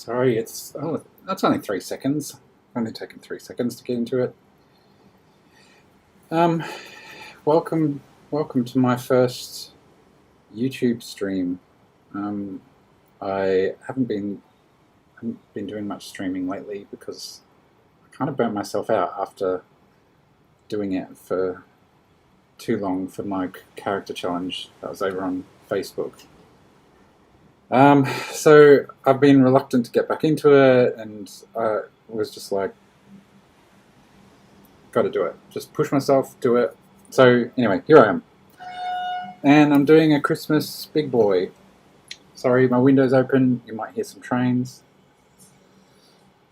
Sorry, that's only 3 seconds. Only taken 3 seconds to get into it. Um, welcome, welcome to my first YouTube stream. Um, I haven't been doing much streaming lately because I kind of burnt myself out after doing it for too long for my character challenge that was over on Facebook. So I've been reluctant to get back into it, and I was just like, got to do it. Just push myself, do it. So anyway, here I am, and I'm doing a Christmas Big Boy. Sorry, my window's open. You might hear some trains,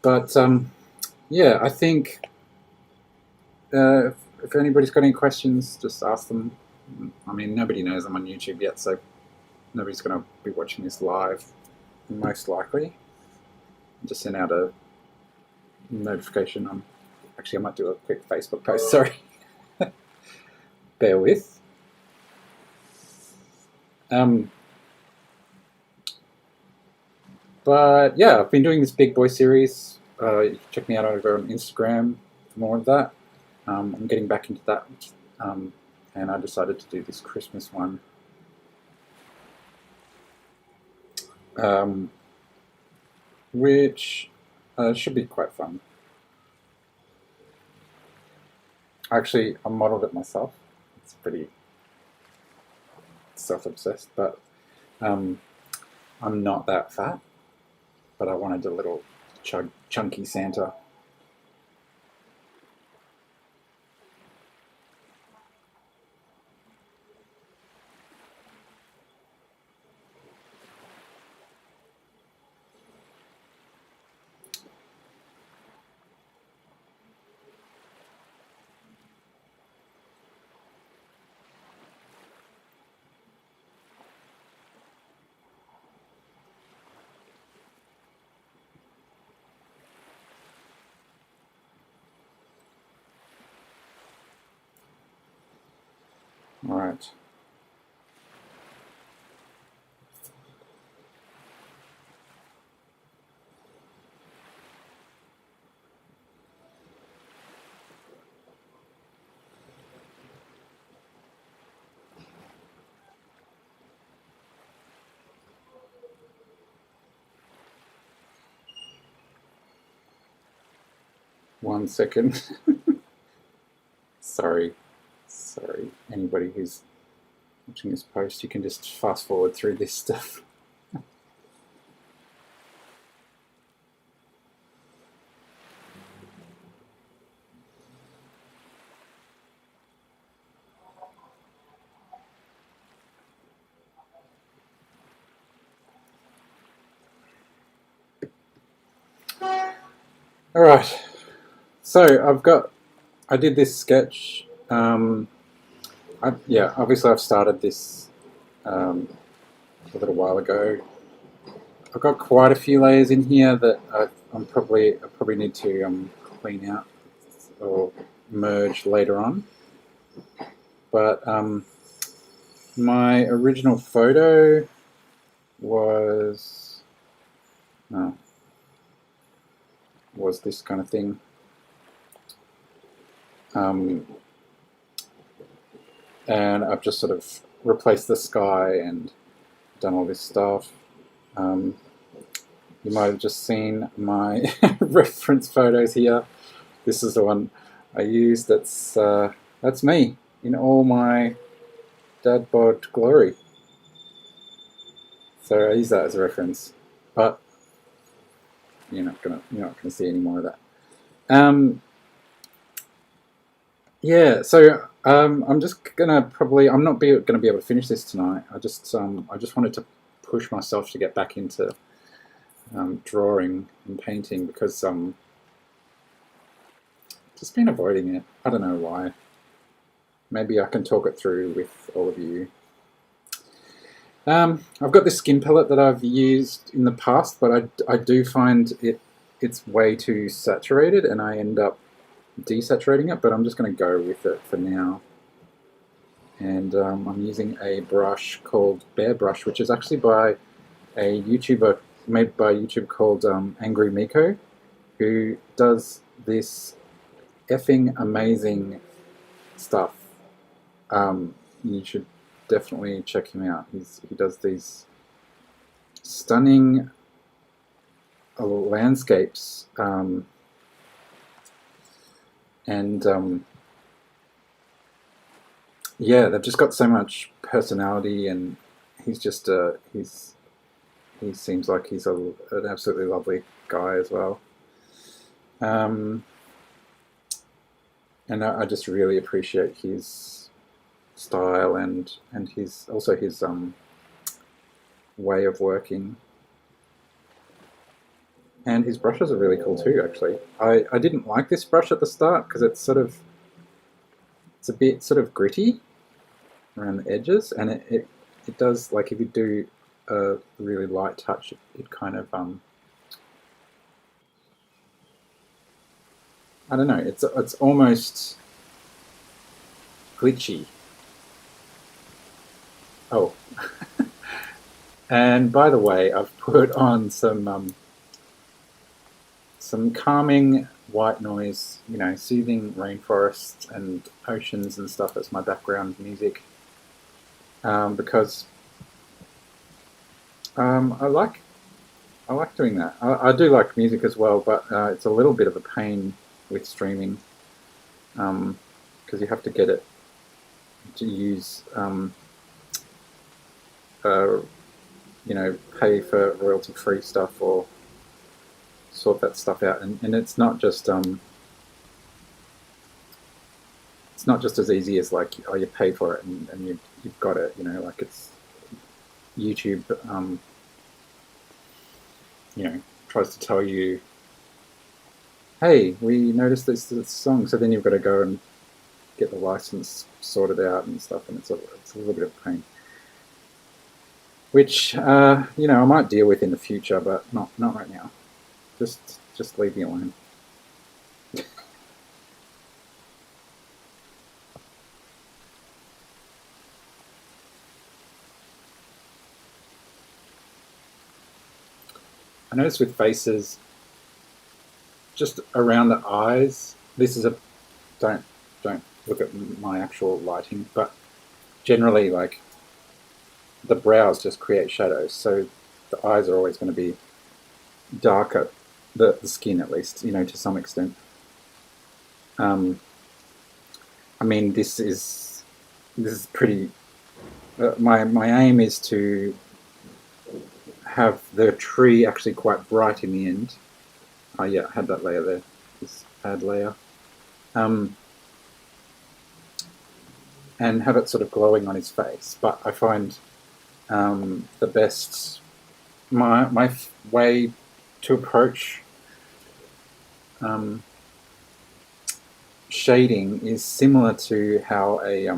but yeah, I think if anybody's got any questions, just ask them. I mean, nobody knows I'm on YouTube yet, so nobody's going to be watching this live, most likely. Just send out a notification. Actually, I might do a quick Facebook post, sorry. Bear with. But yeah, I've been doing this Big Boy series. You can check me out over on Instagram for more of that. I'm getting back into that, and I decided to do this Christmas one. Which should be quite fun. Actually, I modelled it myself. It's pretty self-obsessed, but I'm not that fat, but I wanted a little chunky Santa. All right. One second. Sorry. Anybody who's watching this post, you can just fast forward through this stuff. All right. So I did this sketch. Obviously I've started this a little while ago. I've got quite a few layers in here that I probably need to clean out or merge later on. But my original photo was this kind of thing. And I've just sort of replaced the sky and done all this stuff. You might have just seen my reference photos here. This is the one I used. That's me in all my dad bod glory. So I use that as a reference, but you're not gonna see any more of that. Yeah, so I'm just gonna I'm not gonna be able to finish this tonight. I just wanted to push myself to get back into drawing and painting because just been avoiding it. I don't know why. Maybe I can talk it through with all of you. I've got this skin palette that I've used in the past, but I do find it's way too saturated, and I end up desaturating it. But I'm just going to go with it for now. And I'm using a brush called Bear Brush, which is actually by a YouTuber made by YouTube called Angry Miko, who does this effing amazing stuff. You should definitely check him out. He does these stunning landscapes, and yeah, they've just got so much personality, and he's just he seems like he's an absolutely lovely guy as well. And I just really appreciate his style and his also his way of working. And his brushes are really cool too, actually. I didn't like this brush at the start because it's a bit sort of gritty around the edges, and it does, like, if you do a really light touch, it kind of I don't know, it's almost glitchy. Oh, and by the way, I've put on some calming white noise, you know, soothing rainforests and oceans and stuff as my background music, because I like doing that. I do like music as well, but it's a little bit of a pain with streaming, because you have to get it to use, you know, pay for royalty-free stuff or sort that stuff out, and it's not just as easy as, like, oh, you pay for it and you've got it, you know, like it's YouTube, you know, tries to tell you, hey, we noticed this song, so then you've got to go and get the license sorted out and stuff, and it's a little bit of a pain, which you know, I might deal with in the future, but not right now. Just leave me alone. I notice with faces, just around the eyes. This is a don't look at my actual lighting, but generally, like, the brows just create shadows, so the eyes are always going to be darker. The skin, at least, you know, to some extent. Um, I mean, this is pretty. My aim is to have the tree actually quite bright in the end. Oh yeah, I had that layer there. This add layer, and have it sort of glowing on his face. But I find the best my way to approach shading is similar to how I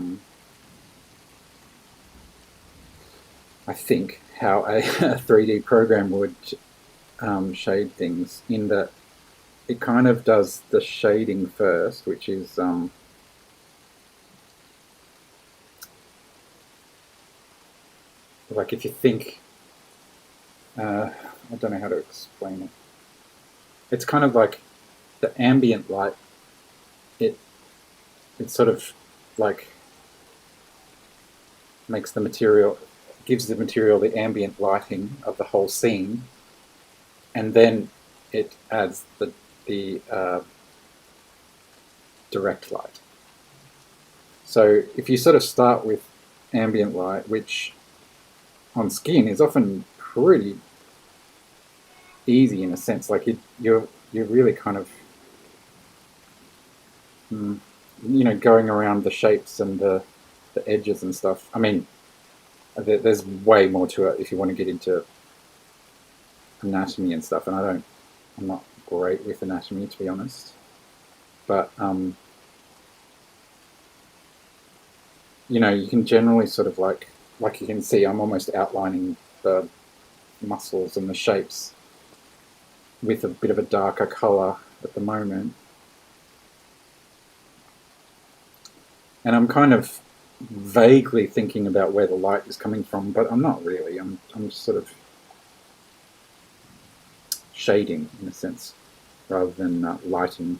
think how a 3D program would shade things, in that it kind of does the shading first, which is like, if you think, I don't know how to explain it. It's kind of like the ambient light. It sort of, like, makes the material, gives the material the ambient lighting of the whole scene, and then it adds the direct light. So if you sort of start with ambient light, which on skin is often pretty easy in a sense, like you're really kind of you know, going around the shapes and the edges and stuff. I mean, there's way more to it if you want to get into anatomy and stuff, and I'm not great with anatomy, to be honest. But you know, you can generally sort of, like you can see, I'm almost outlining the muscles and the shapes with a bit of a darker color at the moment. And I'm kind of vaguely thinking about where the light is coming from, but I'm not really. I'm just sort of shading in a sense, rather than lighting.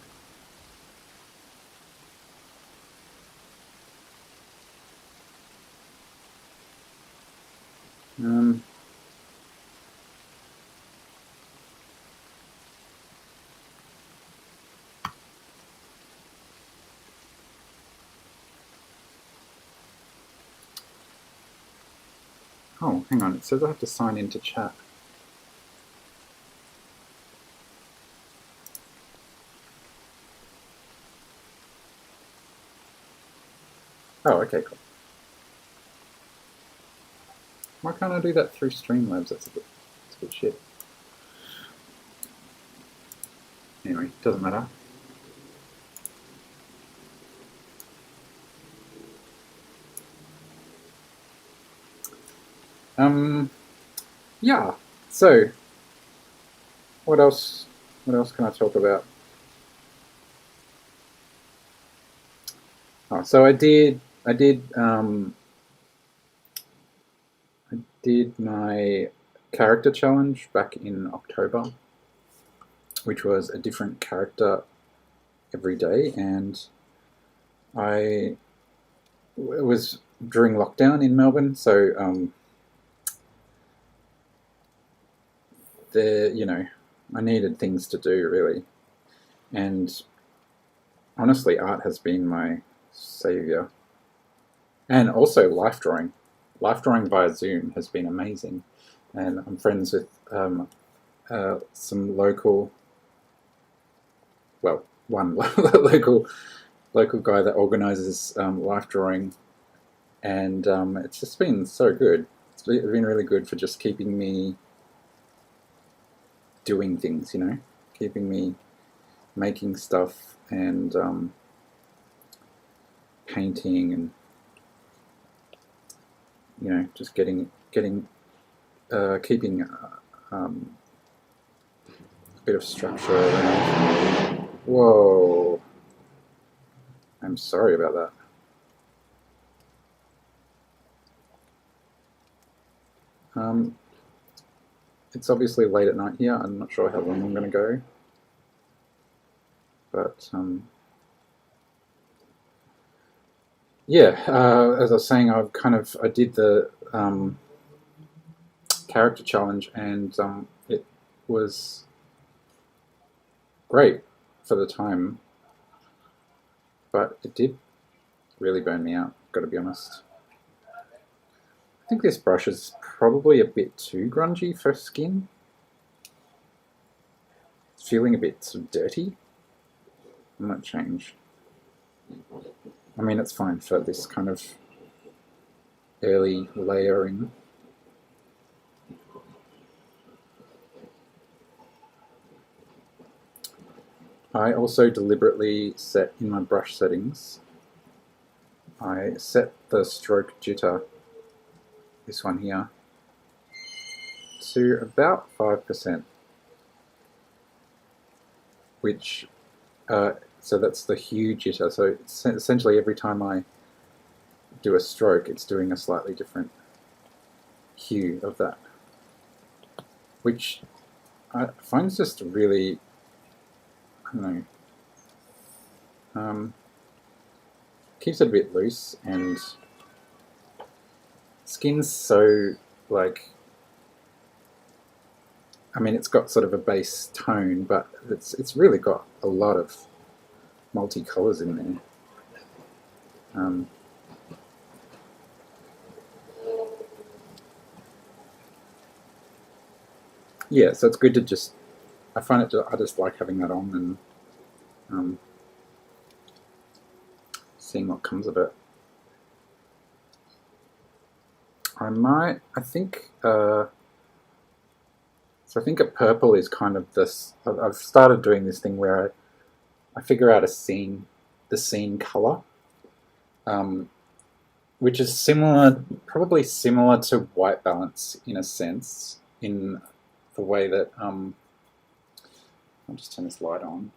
Oh, hang on, it says I have to sign into chat. Oh, okay, cool. Why can't I do that through Streamlabs? That's a bit shit. Anyway, doesn't matter. Yeah. So, what else? What else can I talk about? Oh, so I did my character challenge back in October, which was a different character every day, and it was during lockdown in Melbourne, so I needed things to do really, and honestly, art has been my savior, and also life drawing. Life drawing via Zoom has been amazing, and I'm friends with some local, well, one local guy that organises life drawing, and it's just been so good. It's been really good for just keeping me doing things, keeping me making stuff and painting and just keeping a bit of structure around. Whoa, I'm sorry about that. It's obviously late at night here. I'm not sure how long I'm going to go, but yeah. As I was saying, I did the character challenge, and it was great for the time, but it did really burn me out. Got to be honest. I think this brush is probably a bit too grungy for skin. It's feeling a bit sort of dirty. I might change. I mean, it's fine for this kind of early layering. I also deliberately set in my brush settings, I set the stroke jitter, this one here, to about 5%, which, so that's the hue jitter. So essentially every time I do a stroke, it's doing a slightly different hue of that, which I find just really, I don't know, keeps it a bit loose, and skin's so, like, I mean, it's got sort of a base tone, but it's really got a lot of multicolours in there. Yeah, so it's good to just, I find it, I just like having that on and seeing what comes of it. I think, so I think a purple is kind of this, I've started doing this thing where I figure out the scene colour, which is similar, probably similar to white balance in a sense, in the way that, I'll just turn this light on.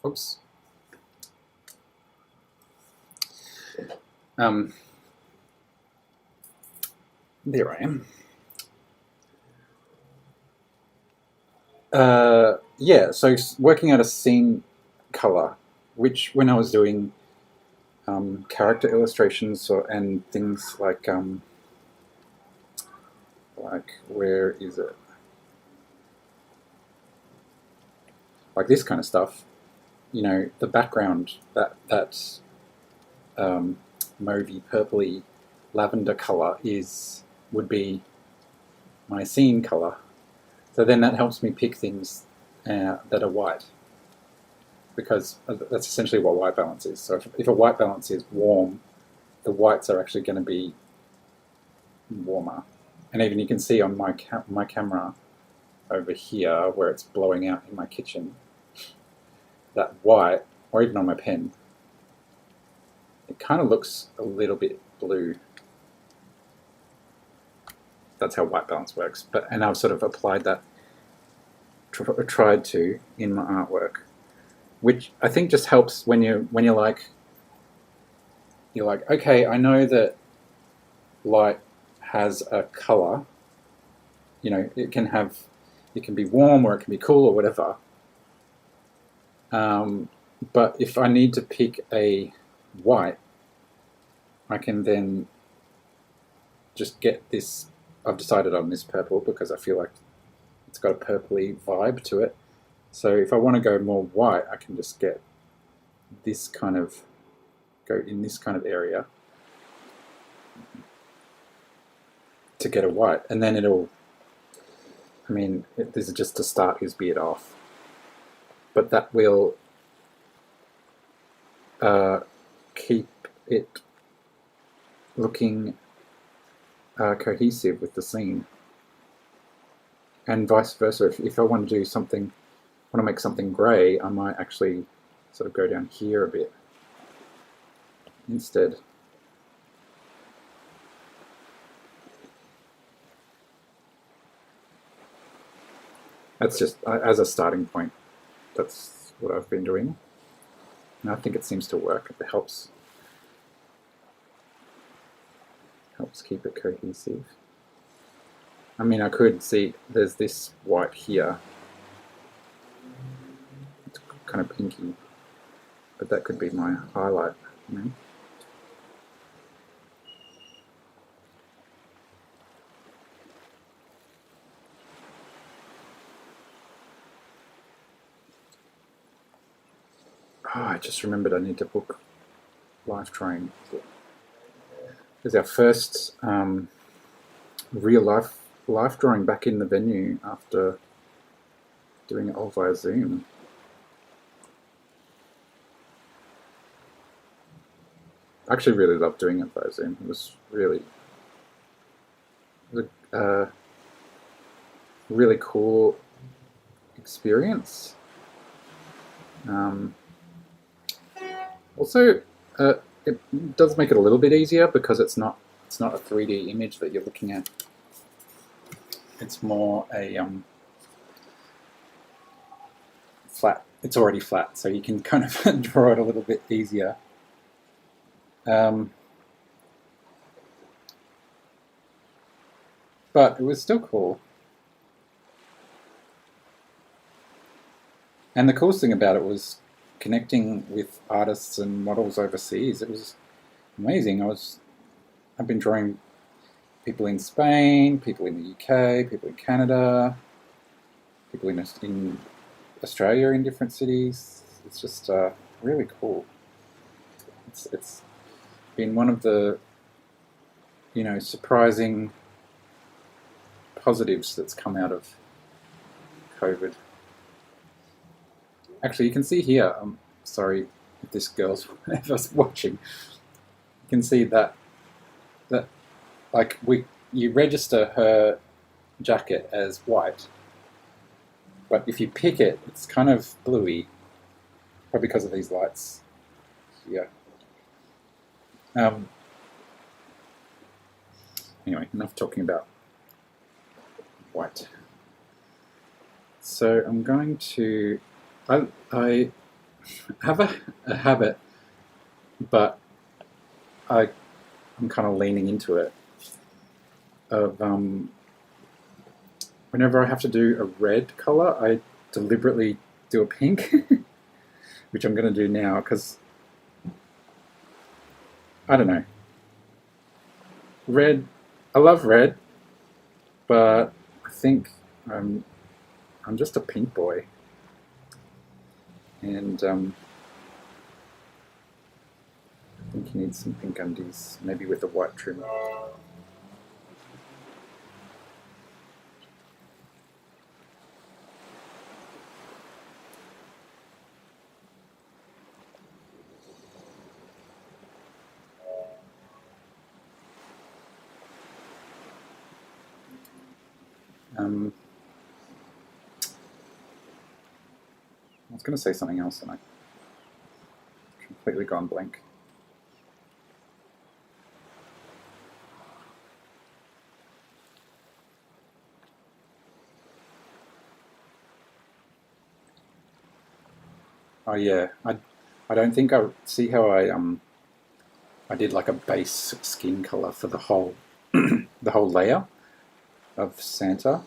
Oops. Um, there I am. Yeah, so working out a scene color, which when I was doing character illustrations and things like where is it? Like this kind of stuff, you know, the background that mauvey purpley lavender color would be my scene color. So then that helps me pick things that are white, because that's essentially what white balance is. So if a white balance is warm, the whites are actually going to be warmer. And even you can see on my camera over here where it's blowing out in my kitchen, that white, or even on my pen, it kind of looks a little bit blue. That's how white balance works. And I've sort of applied that, tried to, in my artwork, which I think just helps when you're like, okay, I know that light has a color. You know, it can be warm or it can be cool or whatever. But if I need to pick a white, I can then just get this. I've decided on this purple because I feel like it's got a purpley vibe to it. So if I want to go more white, I can just get this kind of, go in this kind of area to get a white. And then it'll, I mean, this is just to start his beard off. But that will keep it looking cohesive with the scene. And vice versa, if I want to do something, want to make something grey, I might actually sort of go down here a bit instead. That's just as a starting point. That's what I've been doing. And I think it seems to work. It helps keep it cohesive. I mean, I could see there's this white here. It's kind of pinky, but that could be my highlight, you know? Oh, I just remembered I need to book life drawing. It's our first real life drawing back in the venue after doing it all via Zoom. I actually really loved doing it via Zoom. It was a really cool experience. Also, it does make it a little bit easier because it's not a 3D image that you're looking at. It's more a flat. It's already flat, so you can kind of draw it a little bit easier. But it was still cool. And the coolest thing about it was connecting with artists and models overseas. It was amazing. I've been drawing people in Spain, people in the UK, people in Canada, people in Australia in different cities. It's just really cool. It's been one of the, you know, surprising positives that's come out of COVID. Actually, you can see here, sorry if this girl's ever watching, you can see that like you register her jacket as white, but if you pick it, it's kind of bluey, probably because of these lights here. Anyway, enough talking about white. So I'm going to, I have a habit, but I I'm kind of leaning into it. Of whenever I have to do a red color, I deliberately do a pink, which I'm going to do now because I don't know. Red, I love red, but I think I'm just a pink boy, and I think you need some pink undies, maybe with a white trim. I was going to say something else and I completely gone blank. Oh yeah, I don't think I see how I did like a base skin color for the whole the whole layer of Santa,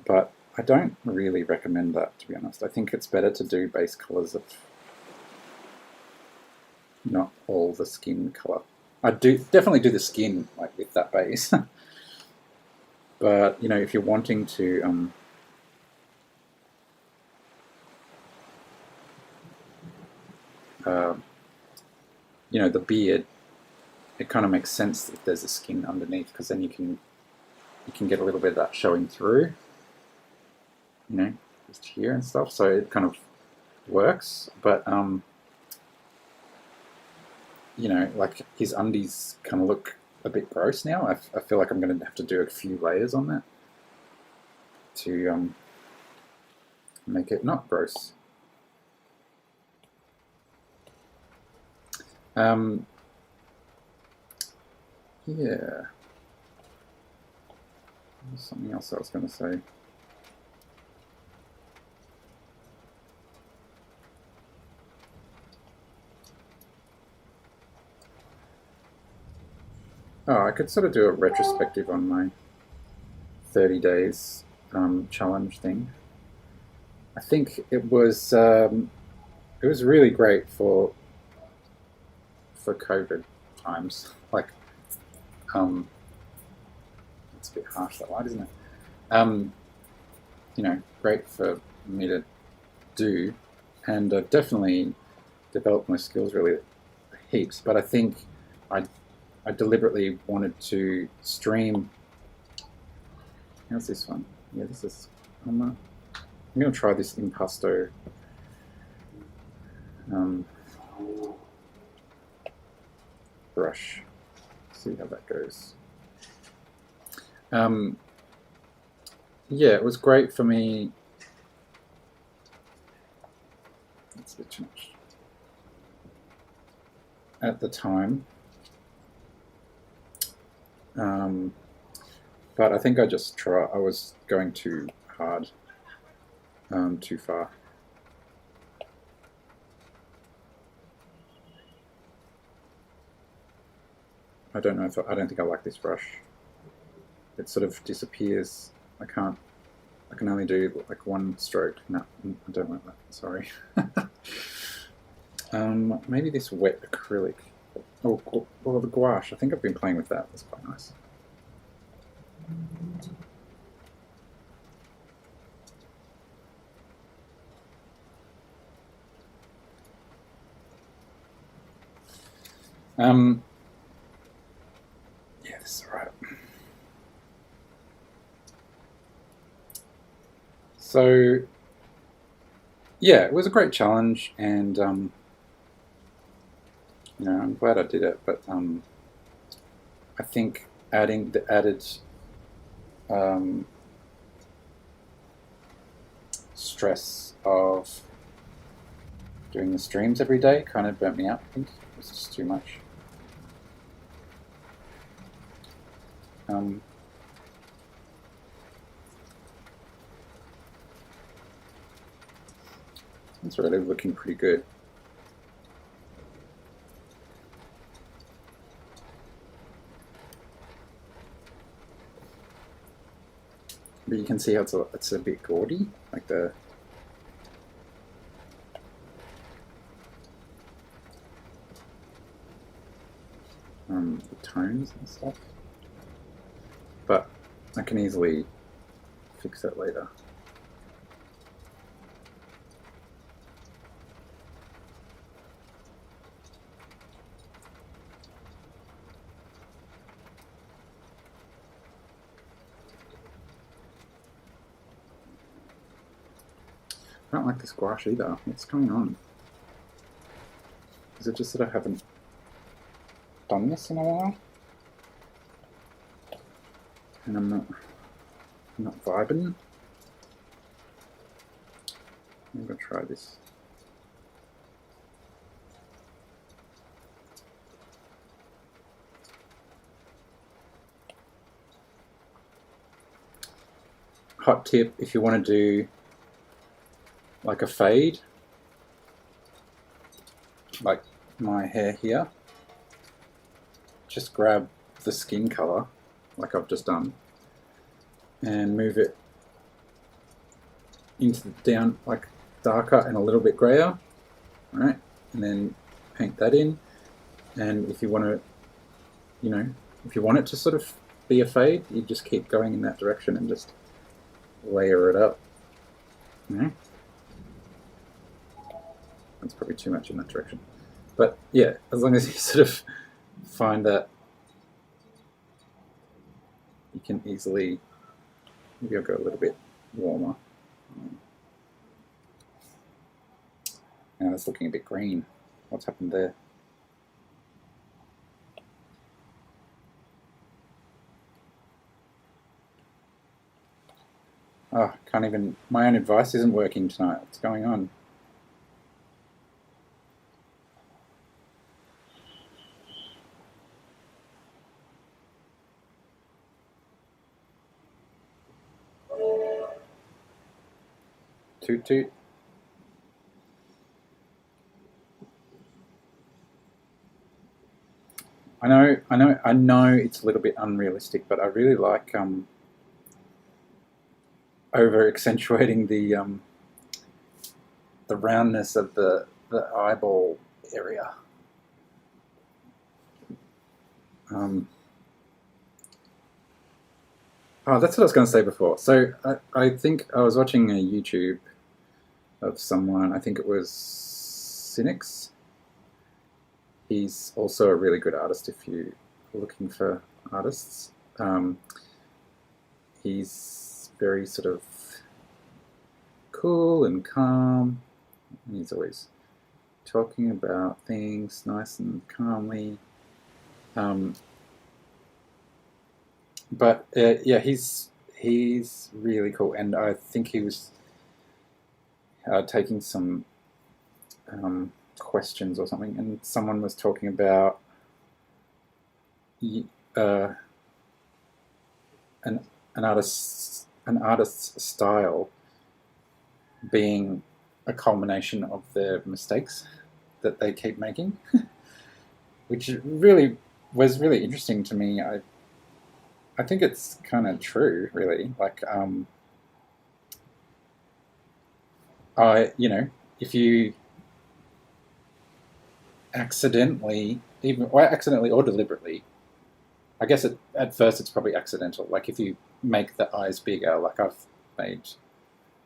but I don't really recommend that, to be honest. I think it's better to do base colors of not all the skin color. I do definitely do the skin like with that base, but you know if you're wanting to you know the beard, it kind of makes sense if there's a skin underneath because then you can get a little bit of that showing through, you know, just here and stuff. So it kind of works, but you know, like his undies kind of look a bit gross now. I feel like I'm going to have to do a few layers on that to make it not gross. Yeah. There's something else I was going to say. Oh, I could sort of do a retrospective on my 30 days challenge thing. I think it was really great for COVID times. Like, it's a bit harsh that light, isn't it? You know, great for me to do, and I've definitely developed my skills really heaps. But I think I deliberately wanted to stream. How's this one? Yeah, this is. I'm going to try this impasto. Brush. See how that goes. Yeah, it was great for me. That's a bit too much. At the time. But I think I was going too hard, too far. I don't know I don't think I like this brush. It sort of disappears. I can only do like one stroke. No, I don't like that. Sorry. Maybe this wet acrylic. Oh, the gouache. I think I've been playing with that. That's quite nice. Yeah, this is alright. So, yeah, it was a great challenge, and you know, I'm glad I did it. But I think adding the added stress of doing the streams every day kind of burnt me out. I think it was just too much. It's really looking pretty good. But you can see how it's a bit gaudy, like the tones and stuff. But I can easily fix that later. I don't like this gouache either. What's going on? Is it just that I haven't done this in a while? And I'm not vibing? I'm gonna try this. Hot tip, if you want to do like a fade, like my hair here, just grab the skin color, like I've just done, and move it into down like darker and a little bit grayer, right? And then paint that in. And if you want to, you know, if you want it to sort of be a fade, you just keep going in that direction and just layer it up. You That's probably too much in that direction. But yeah, as long as you sort of find that you can easily, maybe I'll go a little bit warmer. Now it's looking a bit green. What's happened there? Oh, can't even, my own advice isn't working tonight. What's going on? Toot toot. I know it's a little bit unrealistic, but I really like over accentuating the roundness of the eyeball area. Oh, that's what I was going to say before. So I think I was watching a YouTube of someone, I think it was Cynics. He's also a really good artist if you're looking for artists. He's very sort of cool and calm. And he's always talking about things nice and calmly. But yeah, he's really cool, and I think he was taking some questions or something, and someone was talking about an artist's style being a culmination of their mistakes that they keep making, which really was really interesting to me. I think it's kind of true, really. Like, if you accidentally, accidentally or deliberately, I guess at first it's probably accidental. Like if you make the eyes bigger, like I've made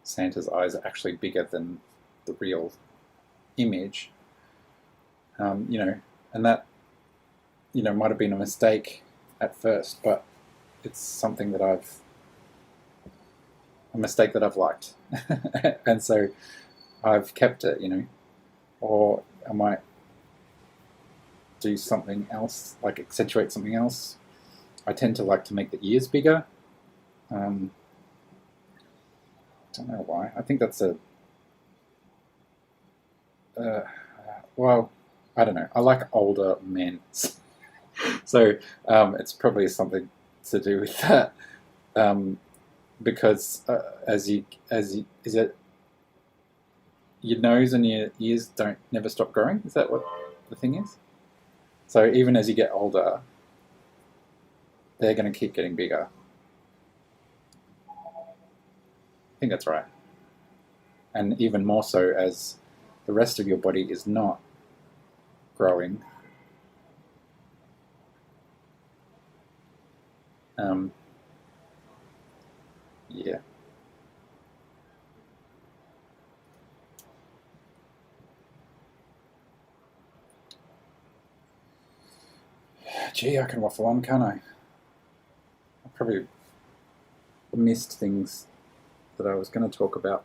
Santa's eyes actually bigger than the real image, and that, might have been a mistake at first, but it's something that a mistake that I've liked, and so I've kept it, or I might do something else, like accentuate something else. I tend to like to make the ears bigger. Don't know why. I think that's well, I don't know. I like older men, so it's probably something to do with that. Because as you is it your nose and your ears don't never stop growing? Is that what the thing is? So even as you get older, they're going to keep getting bigger. think that's right. And even more so as the rest of your body is not growing. Yeah. Gee, I can waffle on, can't I? I probably missed things that I was going to talk about.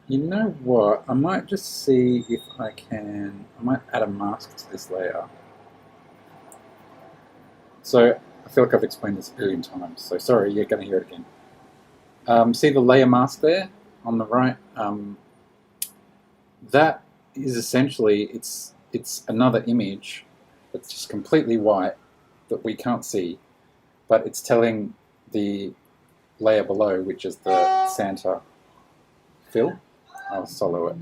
You know what? I might just see if I might add a mask to this layer. So I feel like I've explained this a billion times, so sorry, you're going to hear it again. See the layer mask there on the right? That is essentially, it's another image that's just completely white that we can't see, but it's telling the layer below, which is the Santa fill. I'll solo it.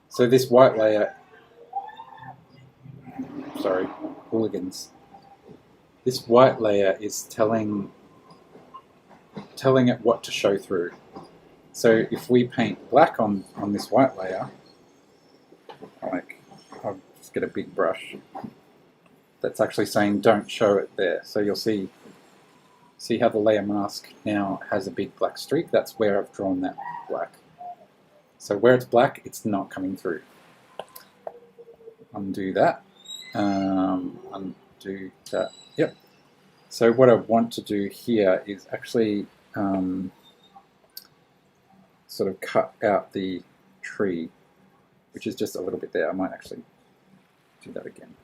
So this white layer, sorry, hooligans. This white layer is telling it what to show through. So if we paint black on this white layer, like, I'll just get a big brush, that's actually saying don't show it there. So you'll see how the layer mask now has a big black streak? That's where I've drawn that black. So where it's black, it's not coming through. Undo that. Undo that. Yep. So what I want to do here is actually sort of cut out the tree, which is just a little bit there. I might actually do that again.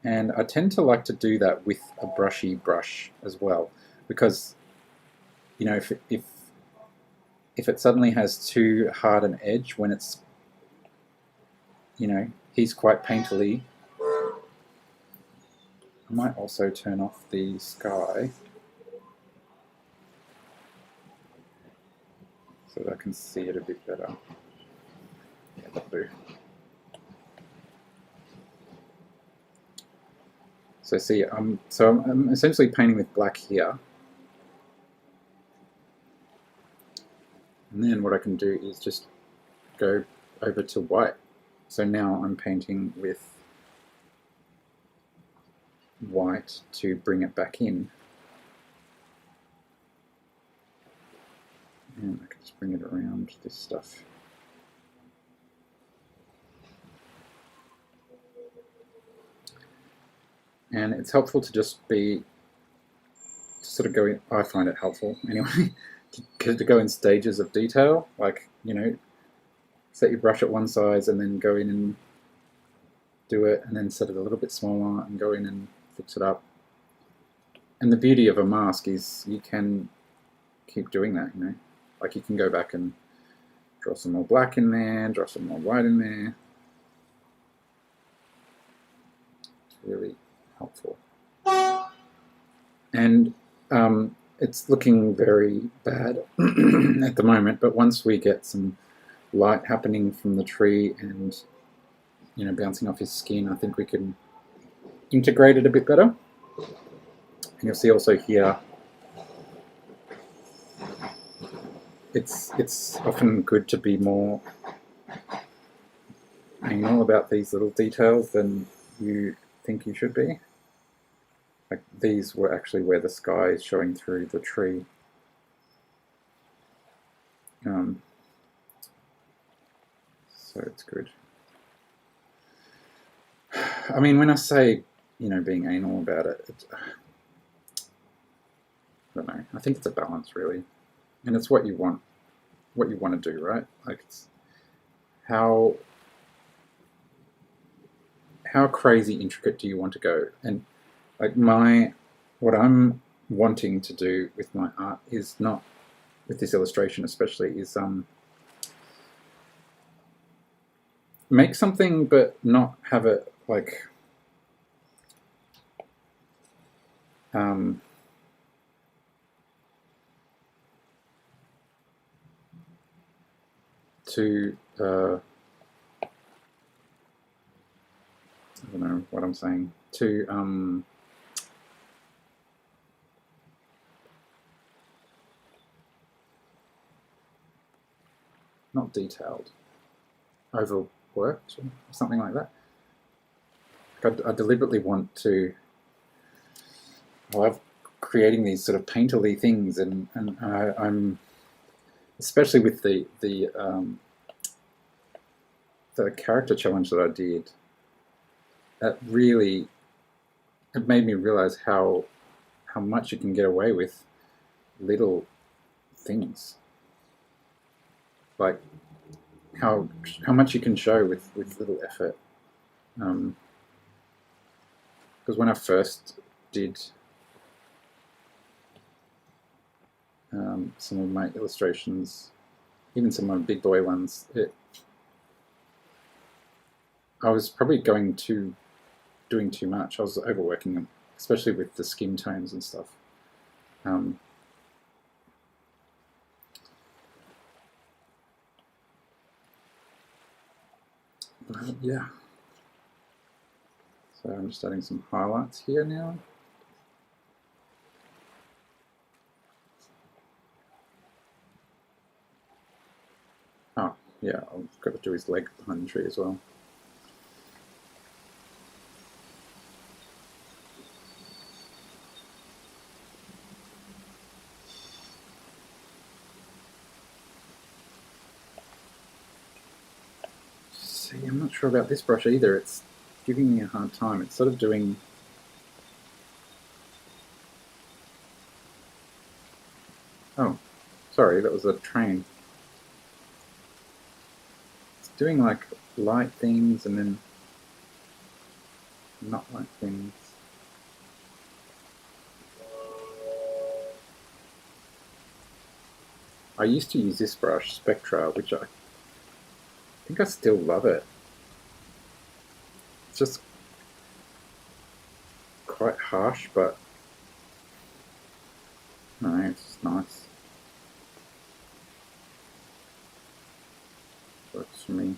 And I tend to like to do that with a brushy brush as well, because, you know, if it suddenly has too hard an edge when it's, you know, he's quite painterly. I might also turn off the sky so that I can see it a bit better. Yeah, that'll do. So see, I'm essentially painting with black here. And then what I can do is just go over to white. So now I'm painting with white to bring it back in. And I can just bring it around this stuff. And it's helpful to just sort of go in, I find it helpful anyway, to go in stages of detail, like, you know, set your brush at one size and then go in and do it, and then set it a little bit smaller and go in and fix it up. And the beauty of a mask is you can keep doing that, you know, like you can go back and draw some more black in there, draw some more white in there. It's really helpful. And it's looking very bad at the moment, but once we get some light happening from the tree and, you know, bouncing off his skin, I think we can integrate it a bit better. And you'll see also here, it's often good to be more anal about these little details than you think you should be. Like, these were actually where the sky is showing through the tree. So it's good. I mean, when I say, you know, being anal about it, I don't know. I think it's a balance, really, and it's what you want to do, right? Like, it's how crazy intricate do you want to go? And like what I'm wanting to do with my art is not, with this illustration especially, is make something but not have it like to I don't know what I'm saying, to not detailed, overworked or something like that. I deliberately want to. I love creating these sort of painterly things, and I'm especially with the character challenge that I did. That really, it made me realize how much you can get away with little things, like how much you can show with little effort. Because when I first did some of my illustrations, even some of my big boy ones, I was probably doing too much. I was overworking them, especially with the skin tones and stuff. But yeah. So I'm just adding some highlights here now. Oh, yeah, I've got to do his leg behind the tree as well. See, I'm not sure about this brush either. It's giving me a hard time. It's sort of doing... Oh, sorry, that was a train. It's doing like light things and then not light things. I used to use this brush, Spectra, which I think I still love it. It's just quite harsh, but no, it's just nice. Works for me.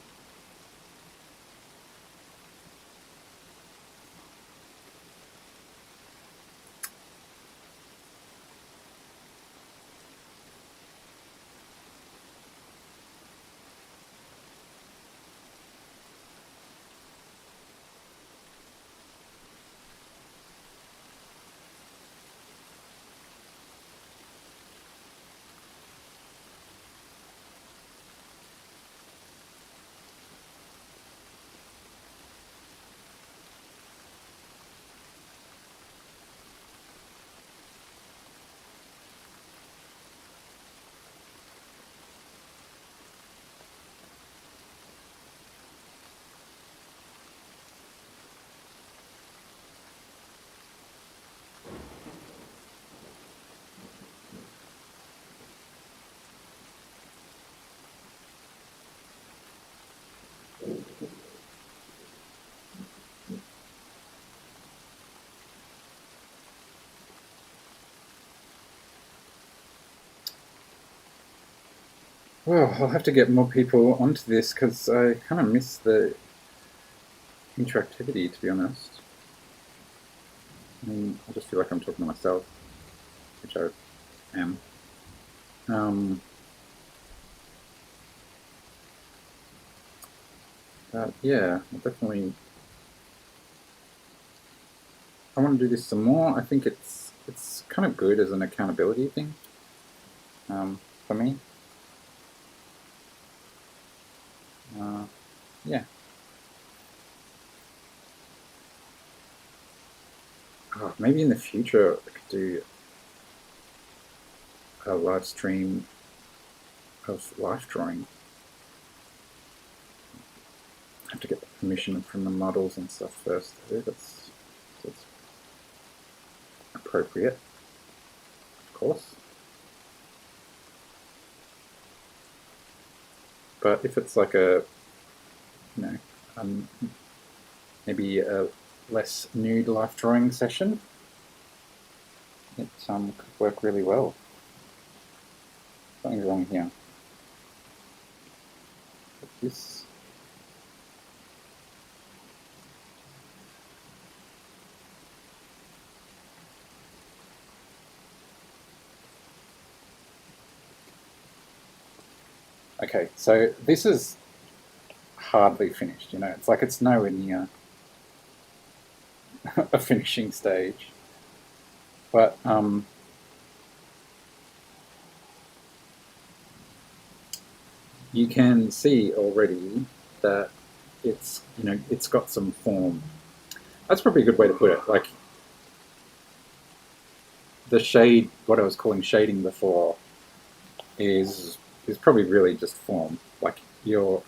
Well, I'll have to get more people onto this because I kind of miss the interactivity, to be honest. I mean, I just feel like I'm talking to myself, which I am. But yeah, I'll definitely... I want to do this some more. I think it's kind of good as an accountability thing for me. Yeah. Oh, maybe in the future I could do a live stream of life drawing. I have to get the permission from the models and stuff first, though. That's appropriate, of course. But if it's like a, you know, maybe a less nude life drawing session, it could work really well. Something's wrong here. This. Okay, so this is hardly finished, you know, it's like it's nowhere near a finishing stage. But you can see already that it's, you know, it's got some form. That's probably a good way to put it. Like the shade, what I was calling shading before, is probably really just form. Like you're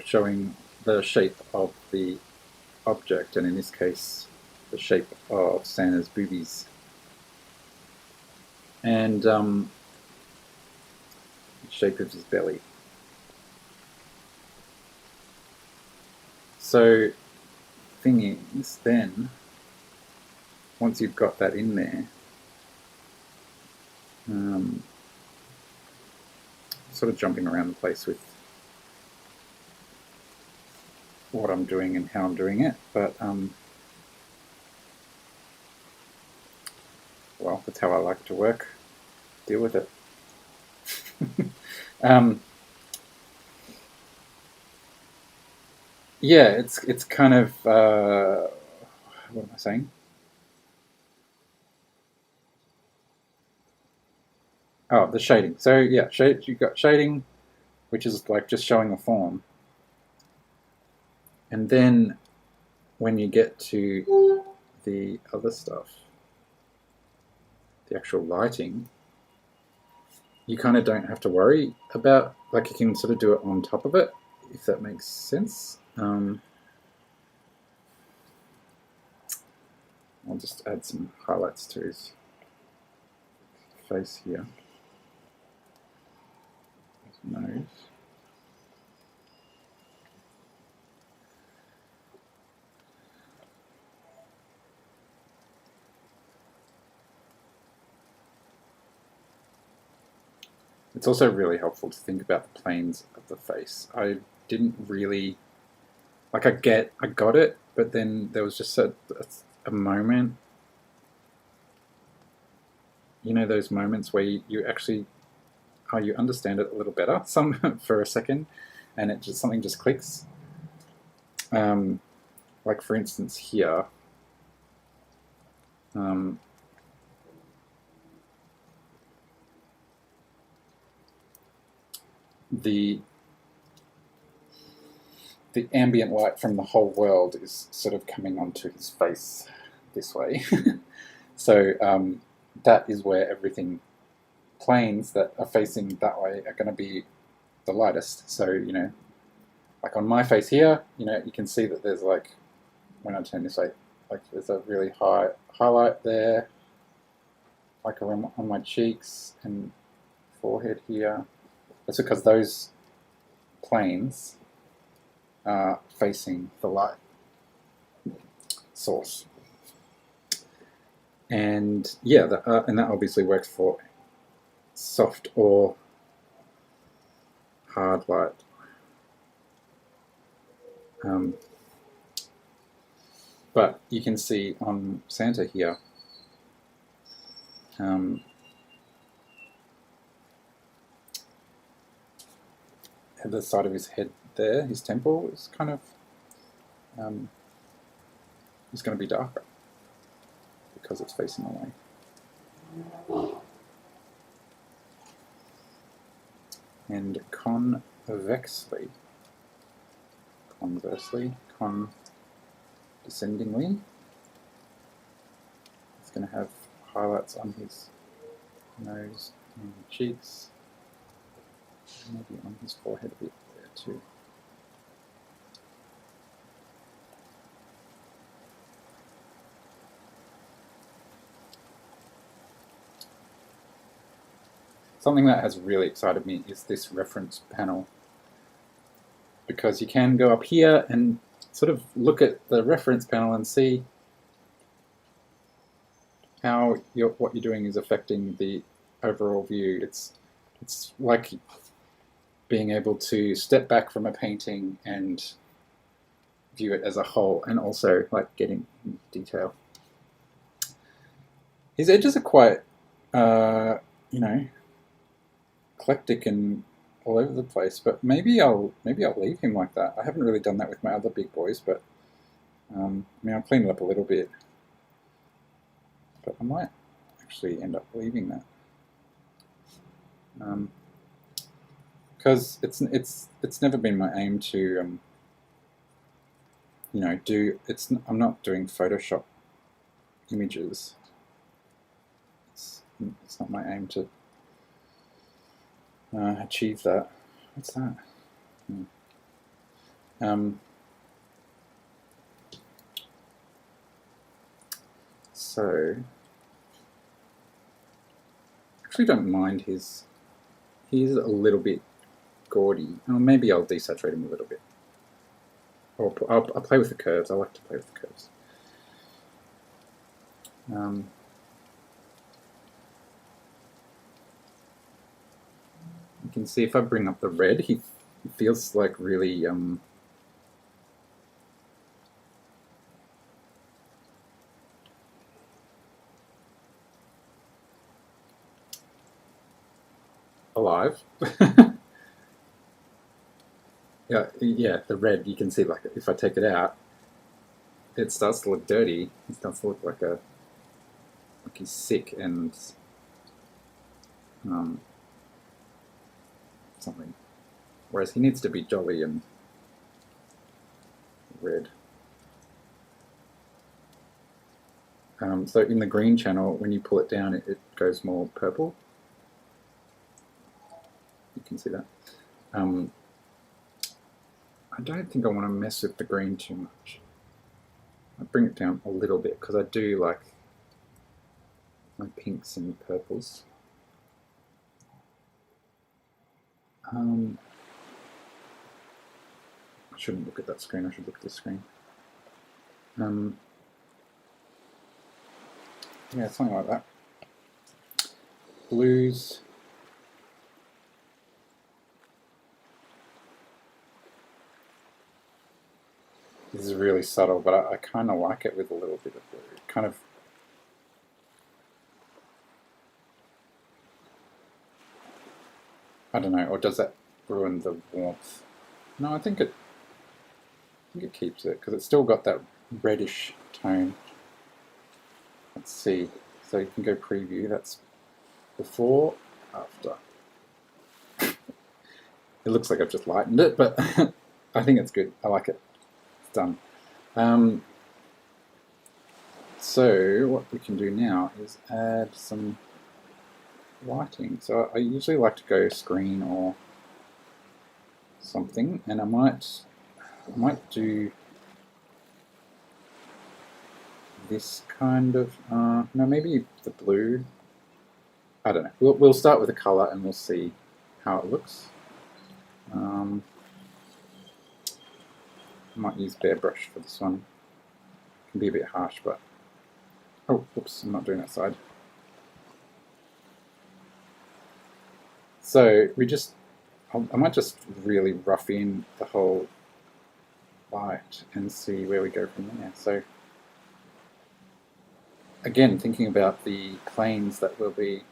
showing the shape of the object, and in this case, the shape of Santa's boobies. And the shape of his belly. So, thing is, then, once you've got that in there, sort of jumping around the place with what I'm doing and how I'm doing it, but well, that's how I like to work. Deal with it. Yeah, it's kind of what am I saying? Oh, the shading. So yeah, you've got shading, which is like just showing a form, and then when you get to the other stuff, the actual lighting, you kind of don't have to worry about, like you can sort of do it on top of it, if that makes sense. I'll just add some highlights to his face here. His nose. It's also really helpful to think about the planes of the face. I didn't really, like I got it, but then there was just a moment, you know, those moments where you actually, you understand it a little better for a second, and it just, something just clicks. Like for instance here, the ambient light from the whole world is sort of coming onto his face this way. So that is where everything, planes that are facing that way are going to be the lightest. So, you know, like on my face here, you know, you can see that there's like, when I turn this way, like there's a really high highlight there, like around on my cheeks and forehead here. That's because those planes are facing the light source. And yeah, and that obviously works for soft or hard light. But you can see on Santa here, at the side of his head there, his temple is kind of is going to be darker because it's facing away. And conversely, condescendingly, it's going to have highlights on his nose and cheeks, maybe on his forehead a bit there too. Something that has really excited me is this reference panel, because you can go up here and sort of look at the reference panel and see how what you're doing is affecting the overall view. It's like being able to step back from a painting and view it as a whole, and also like getting detail. His edges are quite, you know, eclectic and all over the place. But maybe I'll leave him like that. I haven't really done that with my other big boys, but I mean I'll clean it up a little bit. But I might actually end up leaving that because it's never been my aim to you know I'm not doing Photoshop images. It's not my aim to achieve that. What's that? So I actually don't mind his. He's a little bit gaudy. Oh, maybe I'll desaturate him a little bit. Or I'll play with the curves. I like to play with the curves. You can see if I bring up the red, he feels like really alive. yeah, the red, you can see like if I take it out, it starts to look dirty. It starts to look like he's sick and something. Whereas he needs to be jolly and red. So in the green channel, when you pull it down, it goes more purple. You can see that. I don't think I want to mess with the green too much. I bring it down a little bit because I do like my pinks and purples. I shouldn't look at that screen, I should look at this screen. Yeah, something like that. Blues. This is really subtle, but I kind of like it with a little bit of blue. Kind of. I don't know, or does that ruin the warmth? No, I think it keeps it because it's still got that reddish tone. Let's see. So you can go preview. That's before, after. It looks like I've just lightened it, but I think it's good. I like it. It's done. So what we can do now is add some lighting. So I usually like to go screen or something, and I might do this kind of no, maybe the blue. I don't know. We'll start with the color and we'll see how it looks. I might use Bare Brush for this one. It can be a bit harsh, but oh, whoops! I'm not doing that side. So I might just really rough in the whole light and see where we go from there. So again, thinking about the planes that will be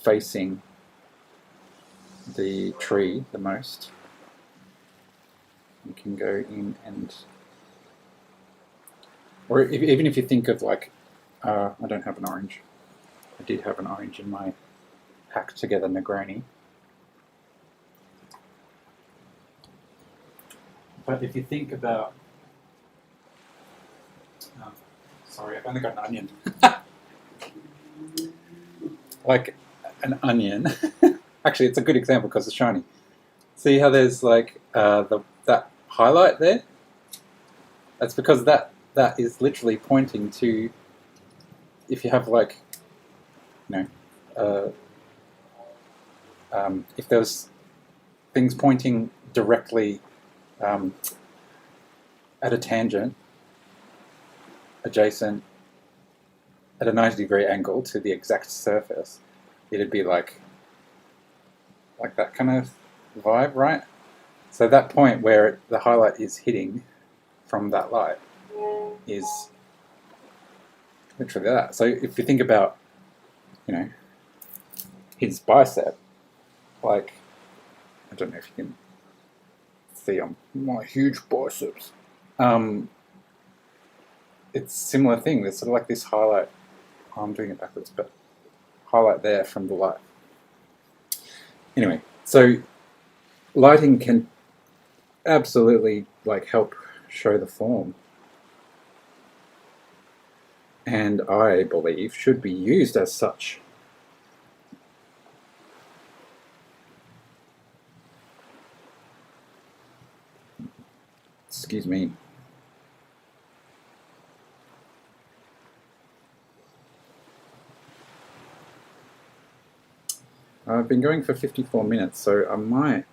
facing the tree the most, you can go in and, or even if you think of like, I don't have an orange. I did have an orange in my hack together Negroni. But if you think about, sorry, I've only got an onion. Like an onion. Actually, it's a good example because it's shiny. See how there's like that highlight there? That's because that is literally pointing to, if you have like, you know, if there's things pointing directly at a tangent, adjacent, at a 90-degree angle to the exact surface, it'd be like that kind of vibe, right? So that point where the highlight is hitting from that light is literally that. So if you think about, his bicep, like, I don't know if you can see on my huge biceps. It's a similar thing. There's sort of like this highlight. Oh, I'm doing it backwards, but highlight there from the light. Anyway, so lighting can absolutely like help show the form, and I believe should be used as such. Excuse me. I've been going for 54 minutes, so I might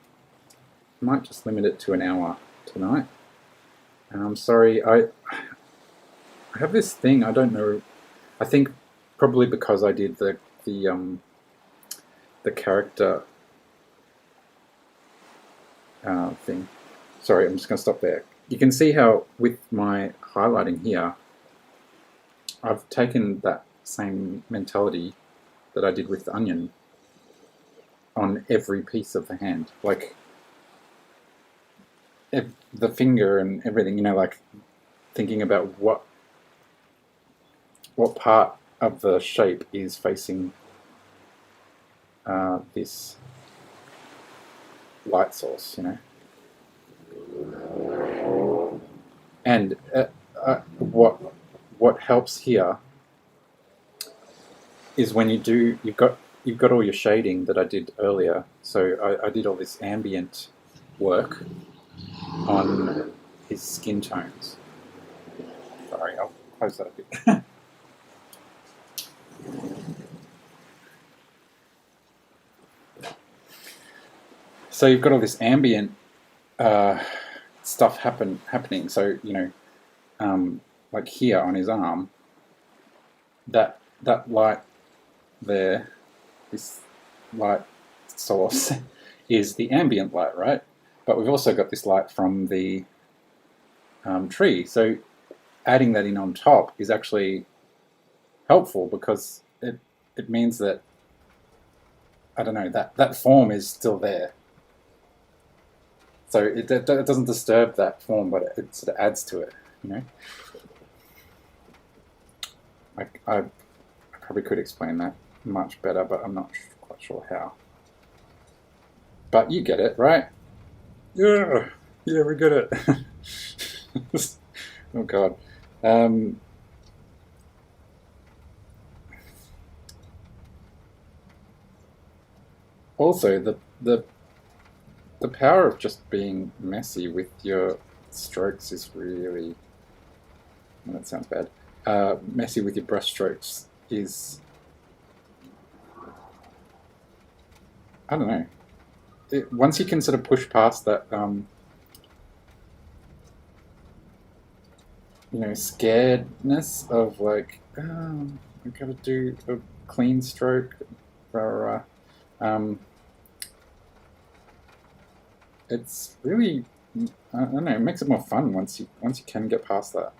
just limit it to an hour tonight. And I'm sorry, I have this thing, I don't know, I think probably because I did the character thing. Sorry, I'm just going to stop there. You can see how with my highlighting here, I've taken that same mentality that I did with the onion on every piece of the hand. Like, the finger and everything, like thinking about what part of the shape is facing this light source, And what helps here is when you've got all your shading that I did earlier. So I did all this ambient work on his skin tones. Sorry, I'll close that a bit. So you've got all this ambient stuff happening. So like here on his arm, that light there, this light source is the ambient light, right? But we've also got this light from the tree. So adding that in on top is actually helpful because it means that, I don't know, that form is still there. So it doesn't disturb that form, but it sort of adds to it, I probably could explain that much better, but I'm not quite sure how. But you get it, right? Yeah, we get it. Oh God. Also, the power of just being messy with your strokes is really, well, that sounds bad. Messy with your brush strokes is, I don't know. Once you can sort of push past that, scaredness of like, oh, I gotta do a clean stroke, it's really, I don't know, it makes it more fun once you can get past that.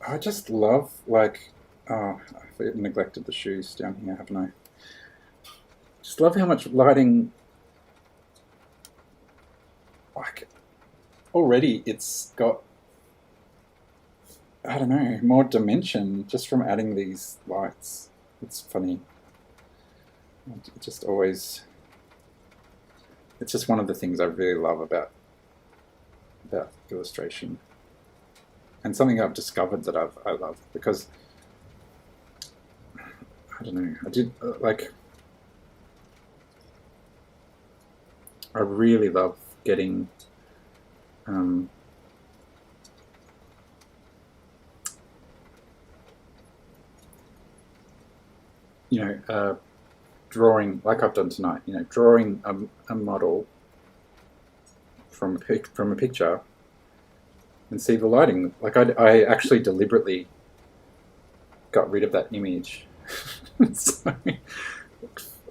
I just love, like, oh, I've neglected the shoes down here, haven't I? Just love how much lighting, like, already it's got, I don't know, more dimension just from adding these lights. It's funny. It just always, it's just one of the things I really love about illustration. And something I've discovered that I love, because I don't know, I did I really love getting drawing, like I've done tonight, drawing a model from a picture and see the lighting. Like I actually deliberately got rid of that image. So,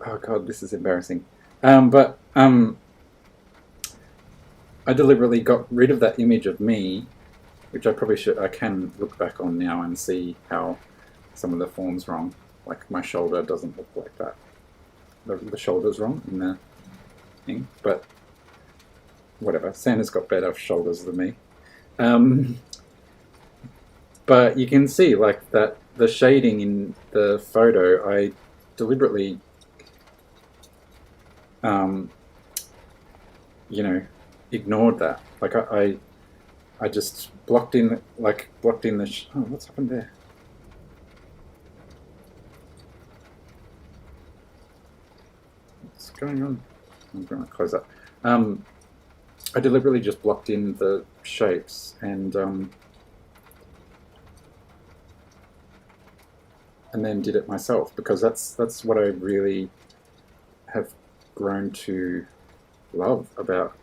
oh god, this is embarrassing. But I deliberately got rid of that image of me, which I probably should. I can look back on now and see how some of the form's wrong. Like my shoulder doesn't look like that. The shoulder's wrong in the thing, but whatever. Santa's got better shoulders than me. But you can see like that the shading in the photo. I deliberately, ignored that. Like I just blocked in the. Oh, what's happened there? What's going on? I'm going to close that. I deliberately just blocked in the shapes and then did it myself, because that's what I really have grown to love about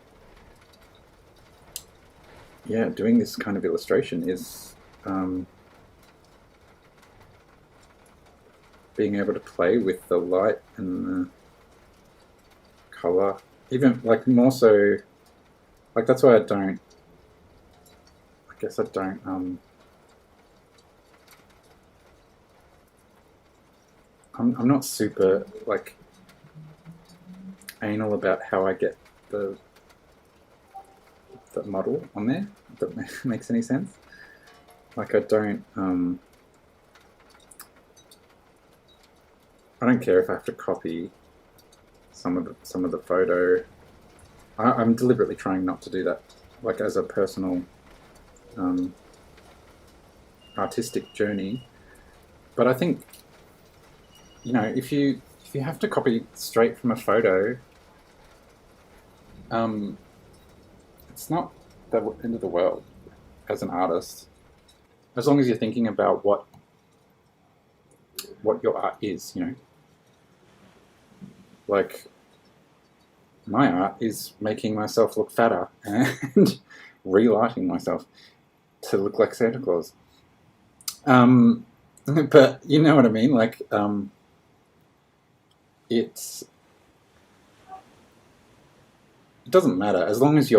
doing this kind of illustration is being able to play with the light and the color, even like more so, like that's why I guess I don't I'm not super like anal about how I get the model on there. If that makes any sense. Like I don't care if I have to copy some of the photo. I'm deliberately trying not to do that, like as a personal artistic journey. But I think, if you have to copy straight from a photo, it's not the end of the world as an artist, as long as you're thinking about what your art is. Like my art is making myself look fatter and relighting myself to look like Santa Claus. But you know what I mean? Like, it doesn't matter as long as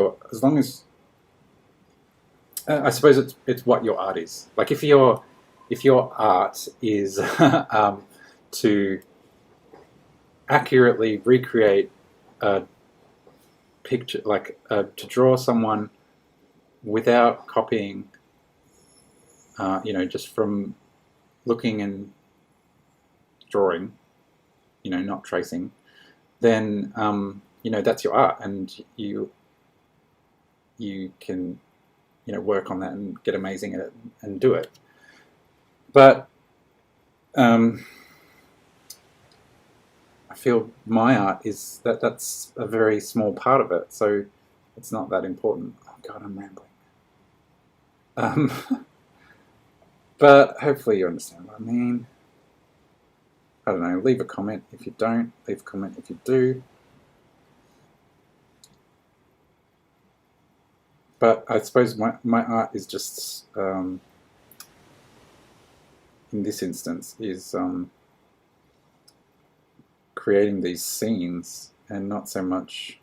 I suppose it's what your art is. Like if your art is to accurately recreate a picture, like to draw someone without copying, just from looking and drawing, not tracing, then that's your art, and you can work on that and get amazing at it and do it. But I feel my art is that's a very small part of it, so it's not that important. Oh god, I'm rambling. But hopefully you understand what I mean. I don't know, leave a comment if you don't, leave a comment if you do. But I suppose my art is just, in this instance, is creating these scenes and not so much,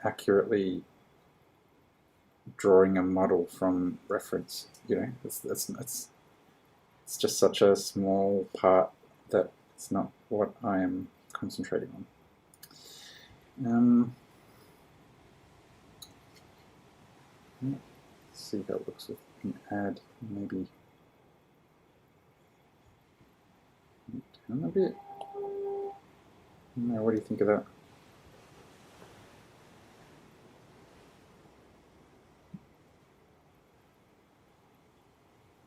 accurately drawing a model from reference. It's just such a small part that it's not what I am concentrating on. Let's see how it looks with an add, maybe down a bit. No, what do you think of that?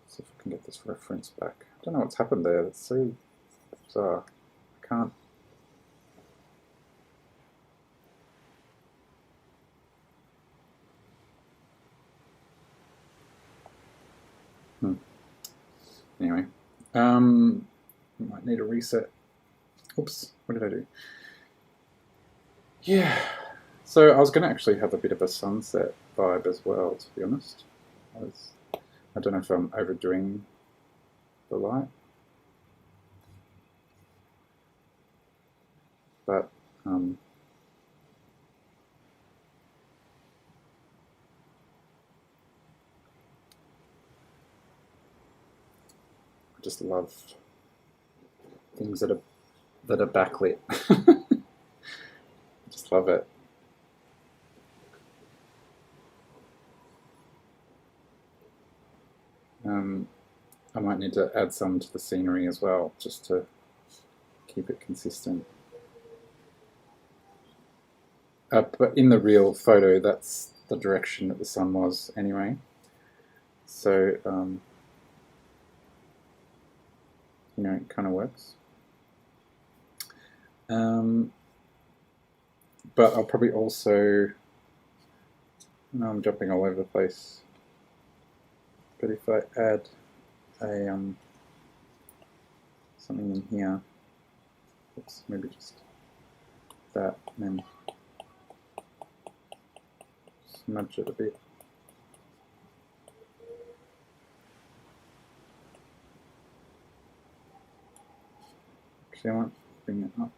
See if I can get this reference back. I don't know what's happened there. It's so bizarre. I can't. Anyway, might need a reset. Oops, what did I do? Yeah, so I was going to actually have a bit of a sunset vibe as well, to be honest. I don't know if I'm overdoing the light, but I just love things that are backlit. I just love it. I might need to add some to the scenery as well, just to keep it consistent. But in the real photo, that's the direction that the sun was anyway. So, you know, it kind of works. But I'll probably also, no, I'm jumping all over the place. But if I add a something in here, oops, maybe just that, and then smudge it a bit. Actually, I won't bring it up.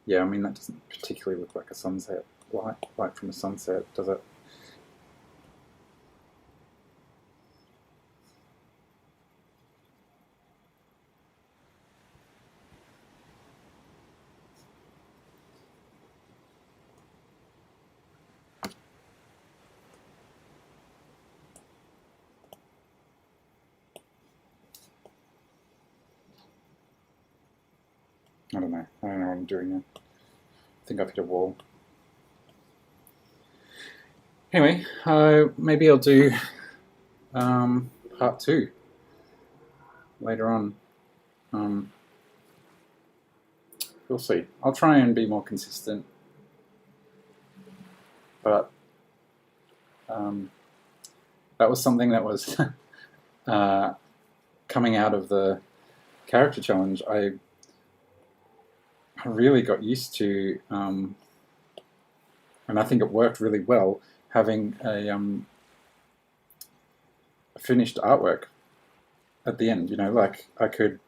Yeah, I mean, that doesn't particularly look like a sunset, light from a sunset, does it? I don't know what I'm doing now. I think I've hit a wall. Anyway, maybe I'll do part 2 later on. We'll see. I'll try and be more consistent, but that was something that was coming out of the character challenge. I really got used to, and I think it worked really well, having a finished artwork at the end. You know, like I could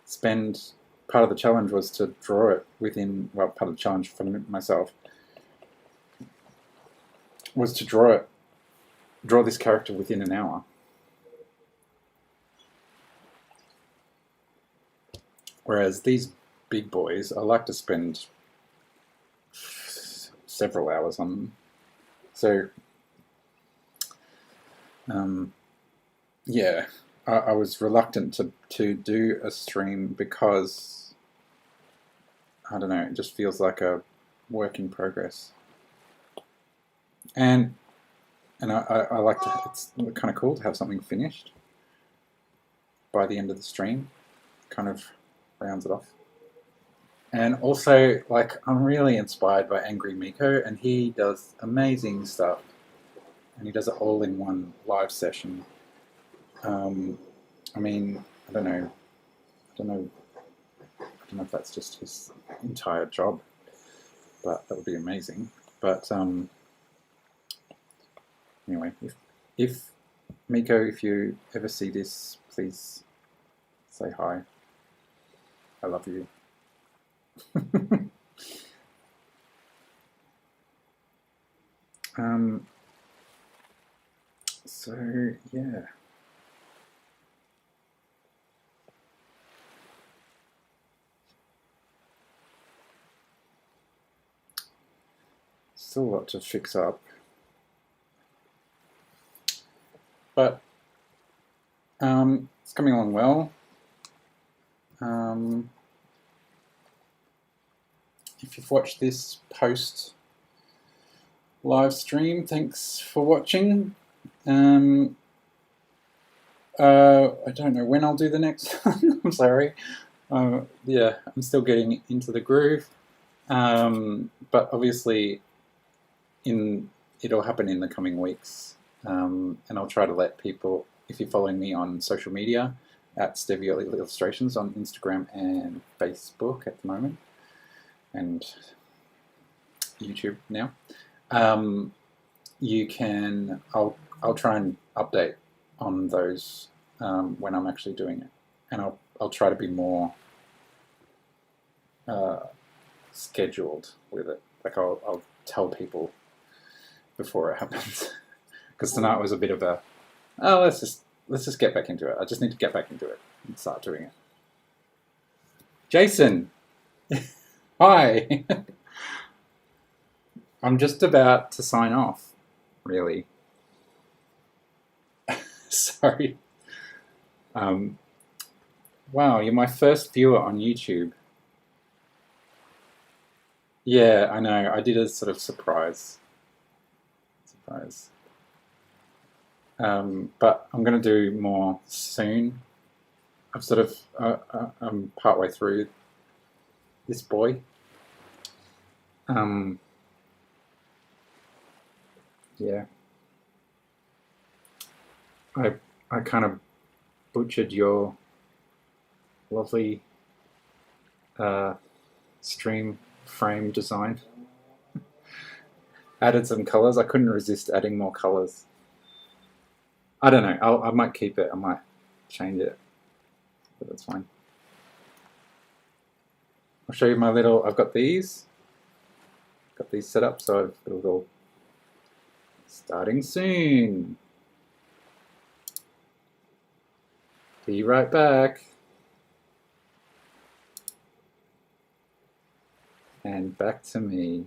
spend, part of the challenge was to draw it within, well, part of the challenge for myself was to draw this character within an hour. Whereas these big boys, I like to spend several hours on them. So, yeah, I was reluctant to do a stream because, I don't know, it just feels like a work in progress. And I like to, it's kind of cool to have something finished by the end of the stream, kind of rounds it off. And also, like, I'm really inspired by Angry Miko, and he does amazing stuff. And he does it all in one live session. I mean, I don't know if that's just his entire job, but that would be amazing. But anyway, if Miko, if you ever see this, please say hi. I love you. So yeah. Still a lot to fix up. But it's coming along well. If you've watched this post live stream, thanks for watching. I don't know when I'll do the next one. I'm sorry. Yeah, I'm still getting into the groove. But obviously, it'll happen in the coming weeks. And I'll try to let people, if you're following me on social media, at Stevie Illustrations on Instagram and Facebook at the moment, and YouTube now. You can. I'll try and update on those when I'm actually doing it, and I'll try to be more scheduled with it. Like I'll tell people before it happens, because tonight was a bit of a let's just get back into it. I just need to get back into it and start doing it. Jason, hi. I'm just about to sign off, really. Sorry. Wow, you're my first viewer on YouTube. Yeah, I know. I did a sort of surprise. But I'm going to do more soon. I'm sort of I'm partway through this boy. Yeah. I kind of butchered your lovely stream frame design. Added some colors. I couldn't resist adding more colors. I don't know. I might keep it. I might change it, but that's fine. I'll show you my little. I've got these. Got these set up, so I've got a little. Starting soon. Be right back. And back to me.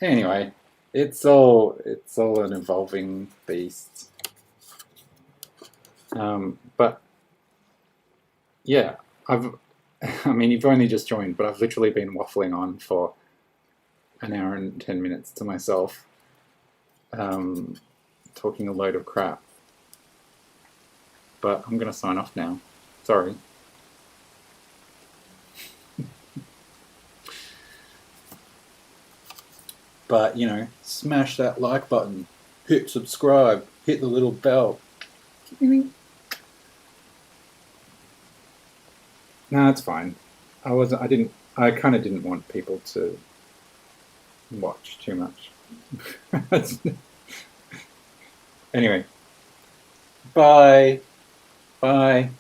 Anyway, it's all an evolving beast. But yeah, I mean, you've only just joined, but I've literally been waffling on for an hour and 10 minutes to myself, talking a load of crap. But I'm going to sign off now. Sorry. But, you know, smash that like button, hit subscribe, hit the little bell. No, it's fine. I kind of didn't want people to watch too much. Anyway, bye. Bye.